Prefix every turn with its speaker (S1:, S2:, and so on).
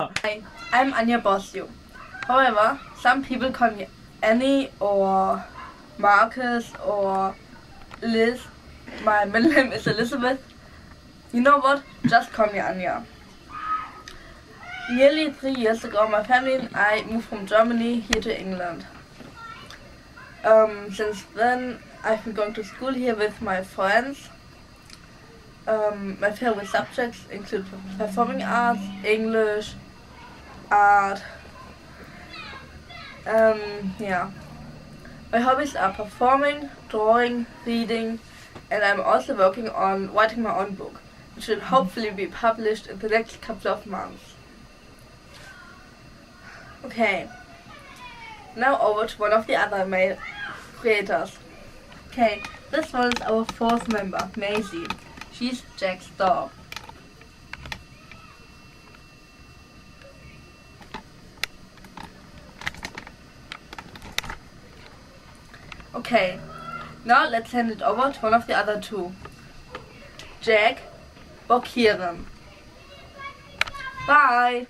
S1: Hi, I'm Anya Bosio. However, some people call me Annie or Marcus or Liz. My middle name is Elizabeth. You know what? Just call me Anya. Nearly 3 years ago, my family and I moved from Germany here to England. Since then, I've been going to school here with my friends. My favorite subjects include performing arts, English, art. Yeah. My hobbies are performing, drawing, reading, and I'm also working on writing my own book, which will hopefully be published in the next couple of months. Okay. Now over to one of the other male creators. Okay, this one is our fourth member, Maisie. She's Jack's dog. Okay, now let's hand it over to one of the other two. Jack Bokieren. Bye!